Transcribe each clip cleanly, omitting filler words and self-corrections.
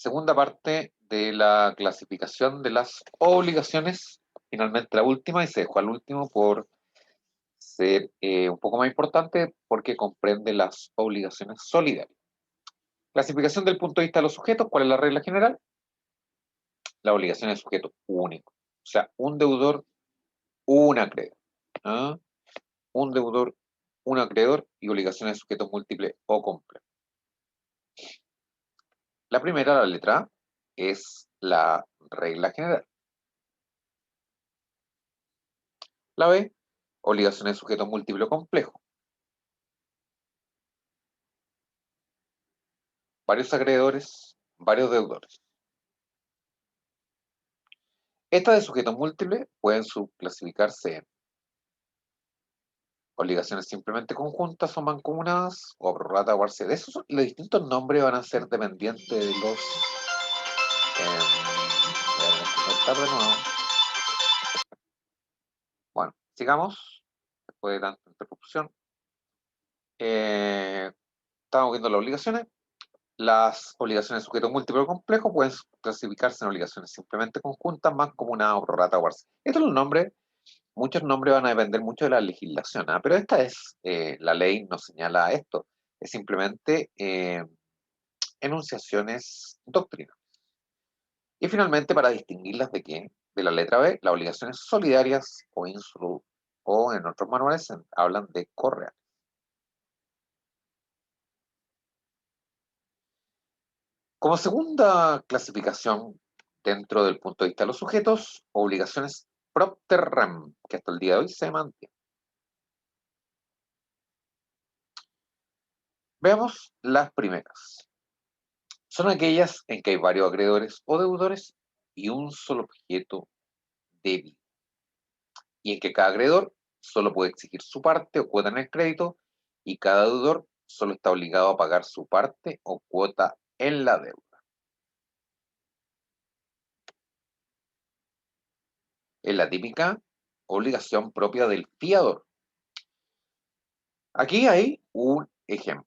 Segunda parte de la clasificación de las obligaciones, finalmente la última, y se dejó al último por ser un poco más importante porque comprende las obligaciones solidarias. Clasificación del punto de vista de los sujetos, ¿cuál es la regla general? La obligación es sujeto único, o sea, un deudor, un acreedor. ¿Ah? Un deudor, un acreedor y obligaciones de sujetos múltiples o complejos. La primera, la letra A, es la regla general. La B, obligaciones de sujetos múltiples o complejos. Varios acreedores, varios deudores. Estas de sujetos múltiples pueden subclasificarse en obligaciones simplemente conjuntas o mancomunadas, o prorrata o parcial. Los distintos nombres van a ser dependientes de los... voy a conectar de nuevo. Bueno, sigamos, después de tanta interrupción. Estamos viendo las obligaciones. Las obligaciones de sujeto múltiplo o complejo pueden clasificarse en obligaciones simplemente conjuntas, mancomunadas o prorrata o parcial. Estos son los nombres. Muchos nombres van a depender mucho de la legislación, ¿ah? Pero esta es, la ley nos señala esto, es simplemente enunciaciones doctrinales. Y finalmente, para distinguirlas de qué, de la letra B, las obligaciones solidarias o en otros manuales hablan de correales. Como segunda clasificación dentro del punto de vista de los sujetos, obligaciones propter rem, que hasta el día de hoy se mantienen. Veamos las primeras. Son aquellas en que hay varios acreedores o deudores y un solo objeto débil, y en que cada acreedor solo puede exigir su parte o cuota en el crédito y cada deudor solo está obligado a pagar su parte o cuota en la deuda. Es la típica obligación propia del fiador. Aquí hay un ejemplo.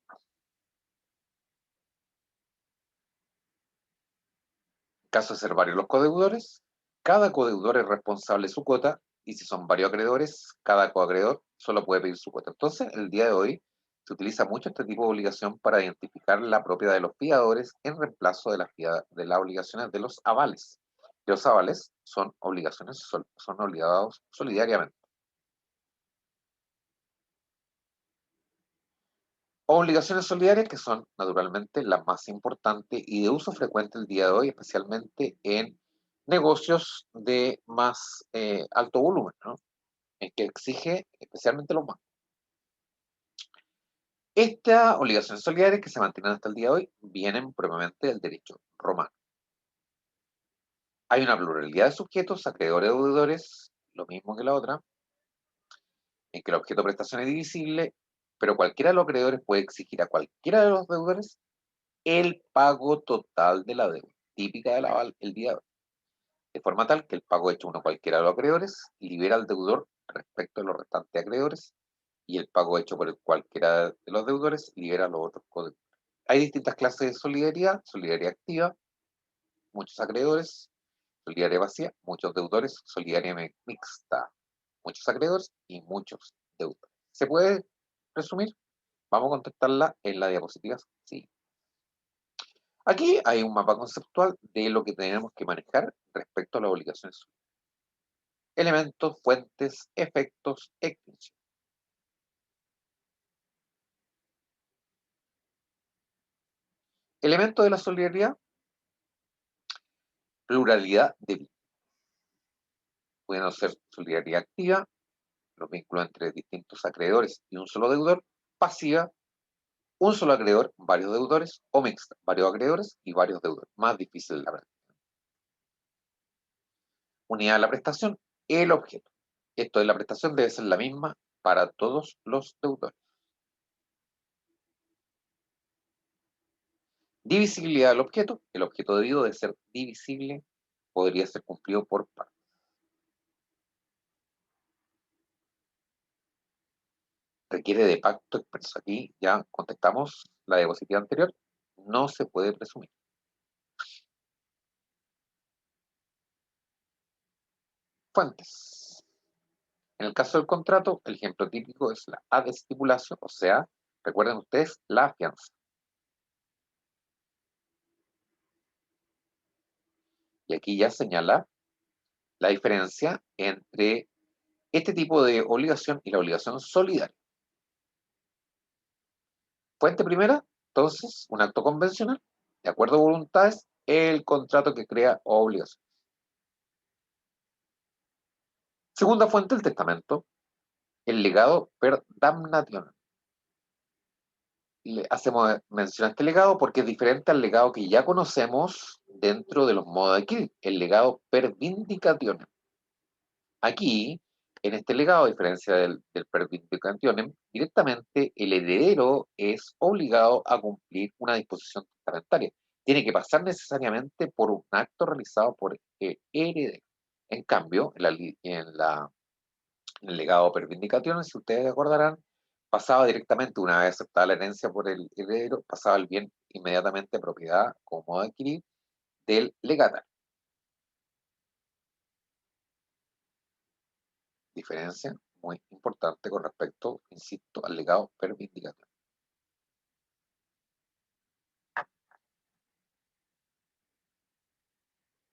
En caso de ser varios los codeudores, cada codeudor es responsable de su cuota y si son varios acreedores, cada coacreedor solo puede pedir su cuota. Entonces, el día de hoy se utiliza mucho este tipo de obligación para identificar la propiedad de los fiadores en reemplazo de las obligaciones de los avales. Los avales son obligaciones, son obligados solidariamente. Obligaciones solidarias que son naturalmente las más importantes y de uso frecuente el día de hoy, especialmente en negocios de más alto volumen, ¿no? En que exige especialmente los bancos. Estas obligaciones solidarias que se mantienen hasta el día de hoy vienen propiamente del derecho romano. Hay una pluralidad de sujetos, acreedores y deudores, lo mismo que la otra, en que el objeto de prestación es divisible, pero cualquiera de los acreedores puede exigir a cualquiera de los deudores el pago total de la deuda, típica del aval el día de hoy, de forma tal que el pago hecho uno cualquiera de los acreedores libera al deudor respecto de los restantes acreedores y el pago hecho por cualquiera de los deudores libera a los otros codeudores. Hay distintas clases de solidaridad: solidaridad activa, muchos acreedores; solidaridad vacía, muchos deudores; solidaridad mixta, muchos acreedores y muchos deudores. ¿Se puede resumir? Vamos a contestarla en la diapositiva. Sí. Aquí hay un mapa conceptual de lo que tenemos que manejar respecto a las obligaciones. Elementos, fuentes, efectos, extinción. Elementos de la solidaridad: pluralidad de vínculos. Pueden ser solidaridad activa, los vínculos entre distintos acreedores y un solo deudor; pasiva, un solo acreedor, varios deudores; o mixta, varios acreedores y varios deudores. Más difícil la verdad. Unidad de la prestación, el objeto. Esto de la prestación debe ser la misma para todos los deudores. Divisibilidad del objeto. El objeto debido de ser divisible podría ser cumplido por partes. Requiere de pacto expreso. Aquí ya contestamos la diapositiva anterior. No se puede presumir. Fuentes. En el caso del contrato, el ejemplo típico es la ad stipulatio, o sea, recuerden ustedes, la fianza. Y aquí ya señala la diferencia entre este tipo de obligación y la obligación solidaria. Fuente primera, entonces, un acto convencional, de acuerdo a voluntades, el contrato que crea obligación. Segunda fuente, el testamento, el legado per damnatione. Le hacemos mención a este legado porque es diferente al legado que ya conocemos dentro de los modos de adquirir, el legado per vindicationem. Aquí, en este legado, a diferencia del per vindicationem, directamente el heredero es obligado a cumplir una disposición testamentaria. Tiene que pasar necesariamente por un acto realizado por el heredero. En cambio, en el legado per vindicationem, si ustedes recordarán, pasaba directamente, una vez aceptada la herencia por el heredero, pasaba el bien inmediatamente a propiedad como modo de adquirir del legatario. Diferencia muy importante con respecto, insisto, al legado per vindicationem.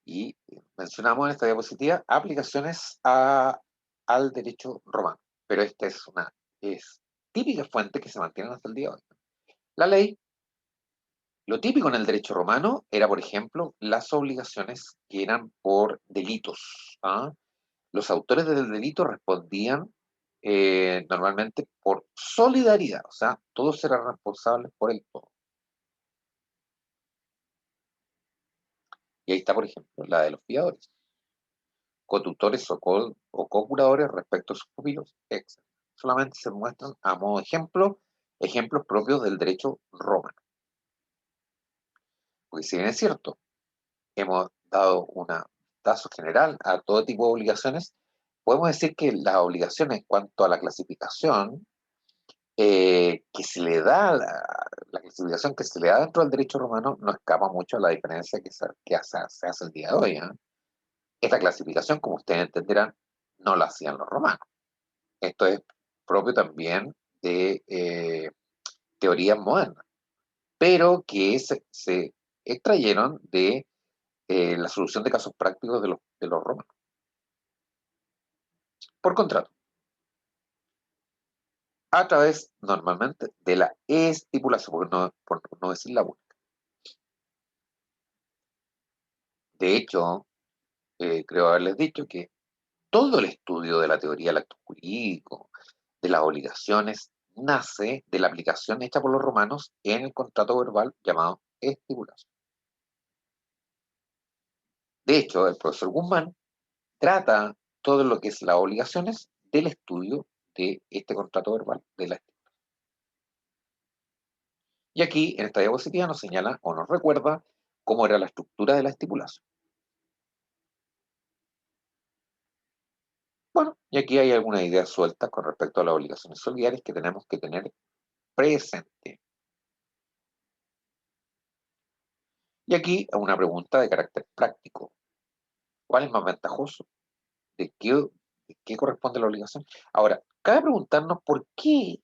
Y mencionamos en esta diapositiva aplicaciones al derecho romano, pero esta es típica fuente que se mantiene hasta el día de hoy. La ley, lo típico en el derecho romano era, por ejemplo, las obligaciones que eran por delitos. ¿Ah? Los autores del delito respondían normalmente por solidaridad, o sea, todos eran responsables por el todo. Y ahí está, por ejemplo, la de los fiadores, cotutores o co-curadores respecto a sus pupilos, etc. Solamente se muestran a modo de ejemplos propios del derecho romano. Porque si bien es cierto, hemos dado un vistazo general a todo tipo de obligaciones, podemos decir que las obligaciones en cuanto a la clasificación que se le da, la clasificación que se le da dentro del derecho romano no escapa mucho a la diferencia se hace el día de hoy. ¿Eh? Esta clasificación, como ustedes entenderán, no la hacían los romanos. Esto es propio también de teorías modernas, pero que se extrayeron de la solución de casos prácticos de los romanos. Por contrato, a través normalmente de la estipulación, por no decir la única. De hecho, creo haberles dicho que todo el estudio de la teoría del acto jurídico, de las obligaciones, nace de la aplicación hecha por los romanos en el contrato verbal llamado estipulación. De hecho, el profesor Guzmán trata todo lo que es las obligaciones del estudio de este contrato verbal de la estipulación. Y aquí, en esta diapositiva, nos señala o nos recuerda cómo era la estructura de la estipulación. Bueno, y aquí hay algunas ideas sueltas con respecto a las obligaciones solidarias que tenemos que tener presente. Y aquí una pregunta de carácter práctico. ¿Cuál es más ventajoso? De qué corresponde la obligación? Ahora, cabe preguntarnos por qué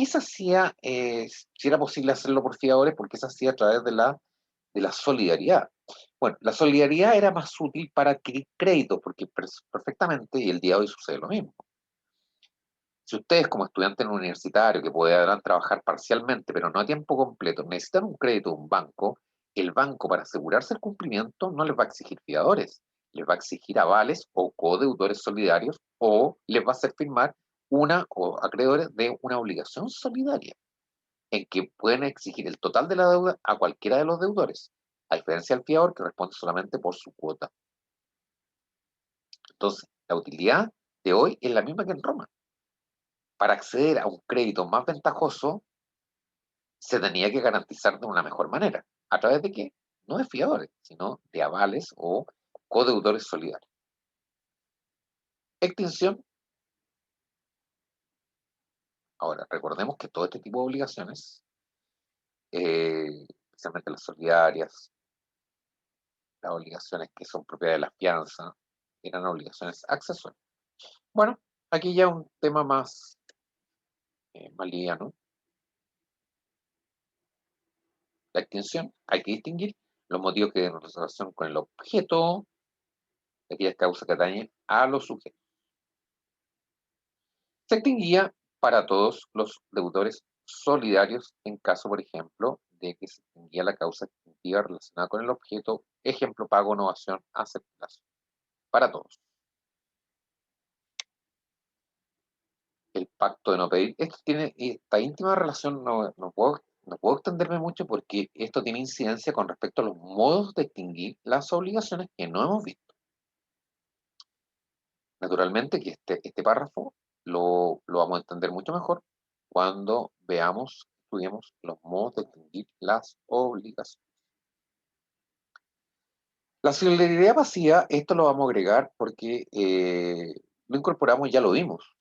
se hacía, si era posible hacerlo por fiadores, por qué se hacía a través de la solidaridad. Bueno, la solidaridad era más útil para adquirir créditos, porque perfectamente, y el día de hoy sucede lo mismo. Si ustedes como estudiantes universitarios que podrán trabajar parcialmente, pero no a tiempo completo, necesitan un crédito de un banco, el banco para asegurarse el cumplimiento no les va a exigir fiadores, les va a exigir avales o codeudores solidarios o les va a hacer firmar una o acreedores de una obligación solidaria en que pueden exigir el total de la deuda a cualquiera de los deudores, a diferencia del fiador que responde solamente por su cuota. Entonces, la utilidad de hoy es la misma que en Roma. Para acceder a un crédito más ventajoso, se tenía que garantizar de una mejor manera. ¿A través de qué? No de fiadores, sino de avales o codeudores solidarios. Extinción. Ahora, recordemos que todo este tipo de obligaciones, especialmente las solidarias, las obligaciones que son propiedad de la fianza, eran obligaciones accesorias. Bueno, aquí ya un tema más liviano. La extinción, hay que distinguir los motivos que tienen relación con el objeto de aquellas causas que atañen a los sujetos. Se extinguía para todos los deudores solidarios en caso, por ejemplo, de que se extinguía la causa extintiva relacionada con el objeto, ejemplo, pago, novación, aceptación, para todos. El pacto de no pedir, esto tiene esta íntima relación, no puedo extenderme mucho porque esto tiene incidencia con respecto a los modos de extinguir las obligaciones que no hemos visto. Naturalmente que este párrafo lo vamos a entender mucho mejor cuando estudiemos los modos de extinguir las obligaciones. La solidaridad pasiva, esto lo vamos a agregar porque lo incorporamos, ya lo vimos,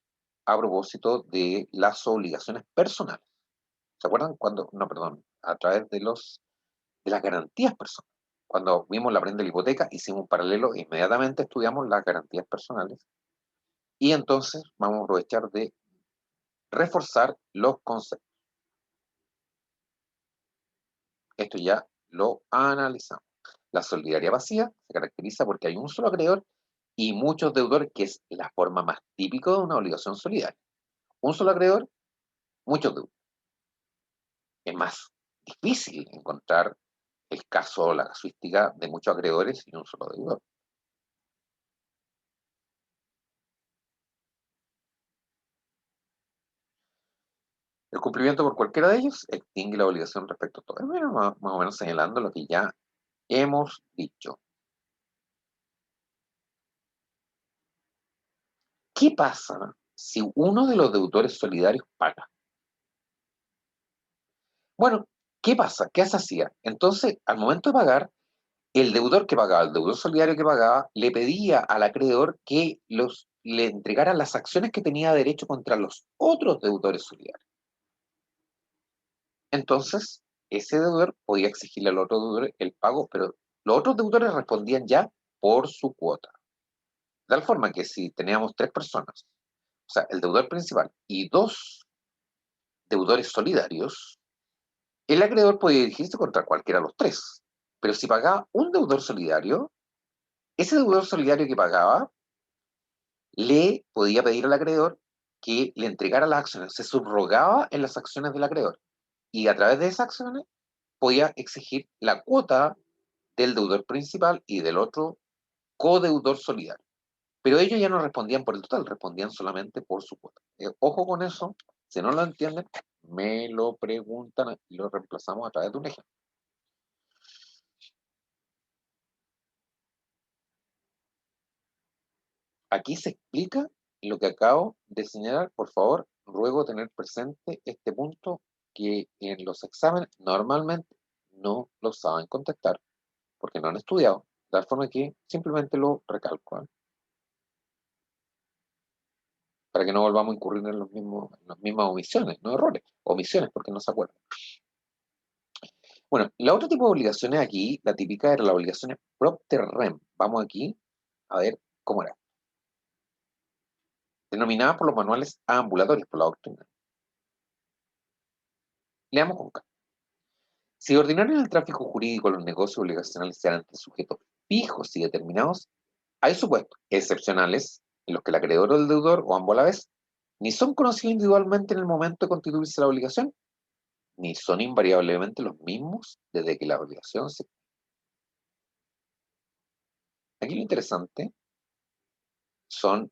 a propósito de las obligaciones personales. ¿Se acuerdan? No, perdón, a través de las garantías personales. Cuando vimos la prenda de la hipoteca, hicimos un paralelo e inmediatamente estudiamos las garantías personales. Y entonces vamos a aprovechar de reforzar los conceptos. Esto ya lo analizamos. La solidaridad pasiva se caracteriza porque hay un solo acreedor y muchos deudores, que es la forma más típica de una obligación solidaria. Un solo acreedor, muchos deudores. Es más difícil encontrar el caso, la casuística de muchos acreedores y un solo deudor. El cumplimiento por cualquiera de ellos extingue la obligación respecto a todo. Bueno, más o menos señalando lo que ya hemos dicho. ¿Qué pasa si uno de los deudores solidarios paga? Bueno, ¿qué pasa? ¿Qué se hacía? Entonces, al momento de pagar, el deudor que pagaba, el deudor solidario que pagaba, le pedía al acreedor que le entregara las acciones que tenía derecho contra los otros deudores solidarios. Entonces, ese deudor podía exigirle al otro deudor el pago, pero los otros deudores respondían ya por su cuota. De tal forma que si teníamos tres personas, o sea, el deudor principal y dos deudores solidarios, el acreedor podía dirigirse contra cualquiera de los tres. Pero si pagaba un deudor solidario, ese deudor solidario que pagaba le podía pedir al acreedor que le entregara las acciones, se subrogaba en las acciones del acreedor y a través de esas acciones podía exigir la cuota del deudor principal y del otro codeudor solidario. Pero ellos ya no respondían por el total, respondían solamente por su cuota. Ojo con eso, si no lo entienden, me lo preguntan y lo reemplazamos a través de un ejemplo. Aquí se explica lo que acabo de señalar. Por favor, ruego tener presente este punto que en los exámenes normalmente no lo saben contestar porque no han estudiado, de tal forma que simplemente lo recalco, ¿eh? Para que no volvamos a incurrir en las mismas omisiones, no errores, omisiones porque no se acuerdan. Bueno, la otro tipo de obligaciones aquí, la típica era la obligación propter rem. Vamos aquí a ver cómo era. Denominada por los manuales ambulatorios, por la doctrina. Leamos con calma. Si de ordinario en el tráfico jurídico los negocios obligacionales se dan entre sujetos fijos y determinados, hay supuestos excepcionales en los que el acreedor o el deudor, o ambos a la vez, ni son conocidos individualmente en el momento de constituirse la obligación, ni son invariablemente los mismos desde que la obligación se... Aquí lo interesante son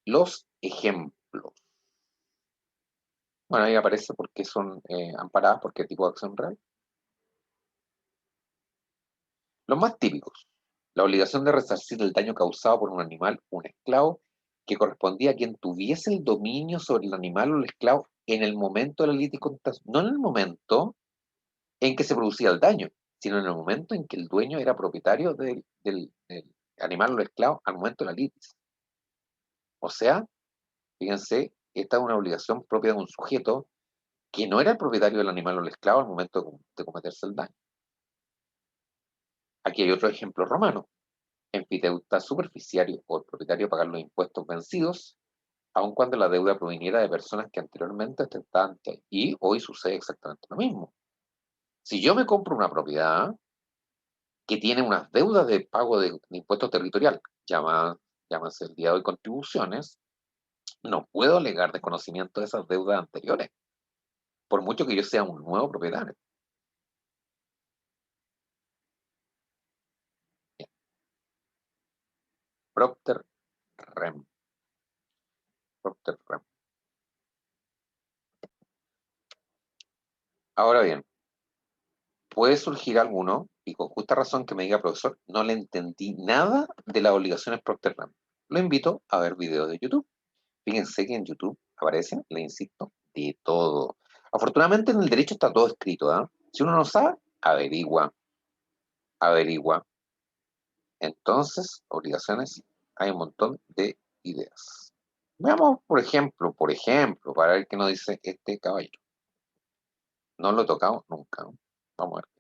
los ejemplos. Bueno, ahí aparece por qué son amparadas, por qué tipo de acción real. Los más típicos: la obligación de resarcir el daño causado por un animal o un esclavo, que correspondía a quien tuviese el dominio sobre el animal o el esclavo en el momento de la litis, no en el momento en que se producía el daño, sino en el momento en que el dueño era propietario del animal o el esclavo al momento de la litis. O sea, fíjense, esta es una obligación propia de un sujeto que no era el propietario del animal o el esclavo al momento de cometerse el daño. Aquí hay otro ejemplo romano. enfiteuta superficiario o el propietario pagar los impuestos vencidos, aun cuando la deuda proviniera de personas que anteriormente ostentaban ante y hoy sucede exactamente lo mismo. Si yo me compro una propiedad que tiene unas deudas de pago de impuesto territorial, llámase el día de hoy contribuciones, no puedo alegar desconocimiento de esas deudas anteriores, por mucho que yo sea un nuevo propietario. Bien. Propter Rem. Propter Rem. Ahora bien, puede surgir alguno, y con justa razón que me diga, profesor, no le entendí nada de las obligaciones Procter Rem. Lo invito a ver videos de YouTube. Fíjense que en YouTube aparece, le insisto, de todo. Afortunadamente en el derecho está todo escrito, ¿ah? Si uno no sabe, averigua, averigua. Entonces, obligaciones, hay un montón de ideas. Veamos, por ejemplo, para ver qué nos dice este caballero. No lo he tocado nunca, ¿no? Vamos a ver.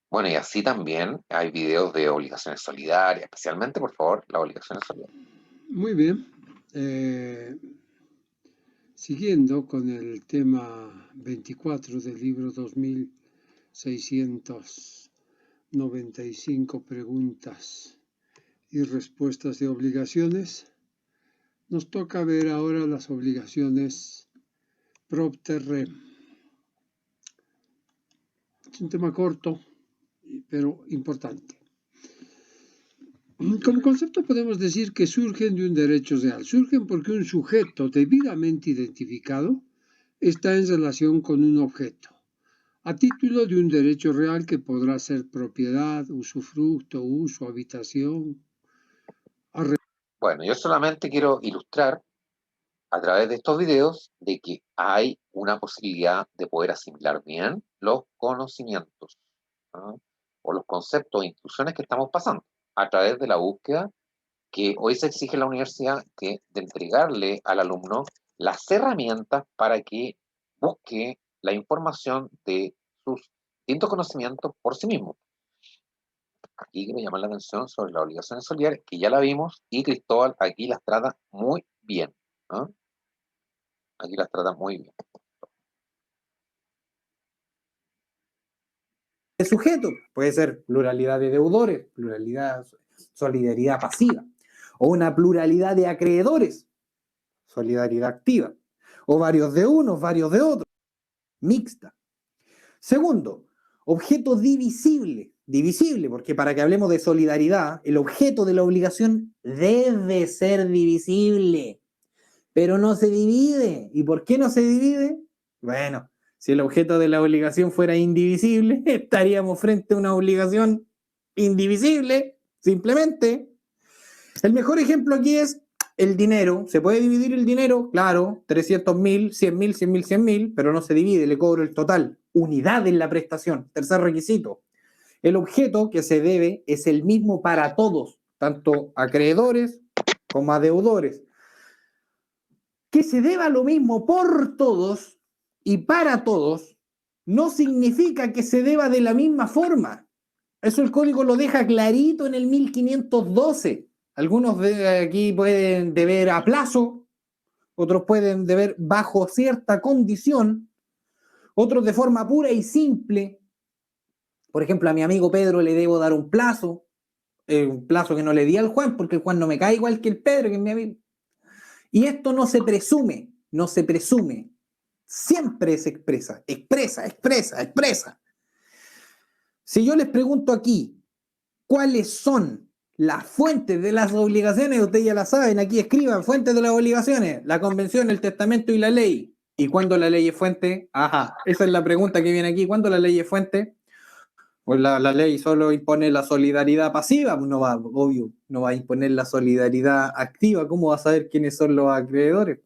Bueno, y así también hay videos de obligaciones solidarias, especialmente, por favor, las obligaciones solidarias. Muy bien. Siguiendo con el tema 24 del libro 2695 preguntas y respuestas de obligaciones, nos toca ver ahora las obligaciones Propter Rem. Es un tema corto, pero importante. Como concepto podemos decir que surgen de un derecho real. Surgen porque un sujeto debidamente identificado está en relación con un objeto, a título de un derecho real que podrá ser propiedad, usufructo, uso, habitación. Bueno, yo solamente quiero ilustrar a través de estos videos de que hay una posibilidad de poder asimilar bien los conocimientos, ¿ah? O los conceptos e instrucciones que estamos pasando a través de la búsqueda que hoy se exige en la universidad de entregarle al alumno las herramientas para que busque la información de sus distintos conocimientos por sí mismo. Aquí quiero llamar la atención sobre las obligaciones solidarias, que ya la vimos, y Cristóbal aquí las trata muy bien, ¿ah? Aquí las trata muy bien. De sujeto, puede ser pluralidad de deudores, pluralidad, solidaridad pasiva, o una pluralidad de acreedores, solidaridad activa, o varios de unos, varios de otros, mixta. Segundo, objeto divisible, porque para que hablemos de solidaridad, el objeto de la obligación debe ser divisible, pero no se divide. ¿Y por qué no se divide? Bueno, si el objeto de la obligación fuera indivisible, estaríamos frente a una obligación indivisible, simplemente. El mejor ejemplo aquí es el dinero. ¿Se puede dividir el dinero? Claro, 300.000, 100.000, 100.000, 100.000, pero no se divide, le cobro el total. Unidad en la prestación. Tercer requisito. El objeto que se debe es el mismo para todos, tanto acreedores como a deudores. Que se deba lo mismo por todos y para todos no significa que se deba de la misma forma. Eso el código lo deja clarito en el 1512. Algunos de aquí pueden deber a plazo, otros pueden deber bajo cierta condición, otros de forma pura y simple. Por ejemplo, a mi amigo Pedro le debo dar un plazo que no le di al Juan, porque el Juan no me cae igual que el Pedro, que es mi amigo. Y esto no se presume, siempre se expresa. Si yo les pregunto aquí, ¿cuáles son las fuentes de las obligaciones? Ustedes ya la saben, aquí escriban, fuentes de las obligaciones, la convención, el testamento y la ley. ¿Y cuándo la ley es fuente? Ajá, esa es la pregunta que viene aquí. ¿Cuándo la ley es fuente? Pues la ley solo impone la solidaridad pasiva, no va a imponer la solidaridad activa. ¿Cómo va a saber quiénes son los acreedores?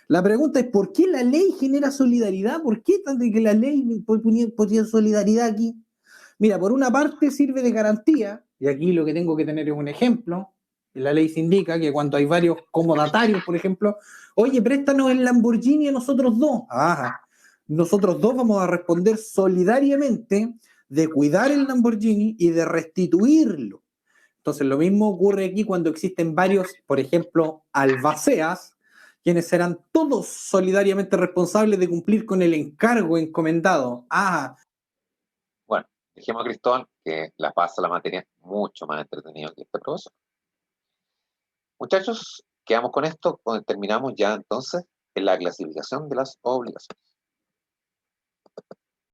La pregunta es, ¿por qué la ley genera solidaridad? ¿Por qué tanto que la ley ponía solidaridad aquí? Mira, por una parte sirve de garantía, y aquí lo que tengo que tener es un ejemplo. La ley se indica que cuando hay varios comodatarios, por ejemplo, oye, préstanos el Lamborghini a nosotros dos. Ajá. Nosotros dos vamos a responder solidariamente de cuidar el Lamborghini y de restituirlo. Entonces, lo mismo ocurre aquí cuando existen varios, por ejemplo, albaceas, quienes serán todos solidariamente responsables de cumplir con el encargo encomendado. Bueno, dejemos a Cristóbal que la pasa la materia mucho más entretenido que este profesor. Muchachos, quedamos con esto, terminamos ya entonces en la clasificación de las obligaciones.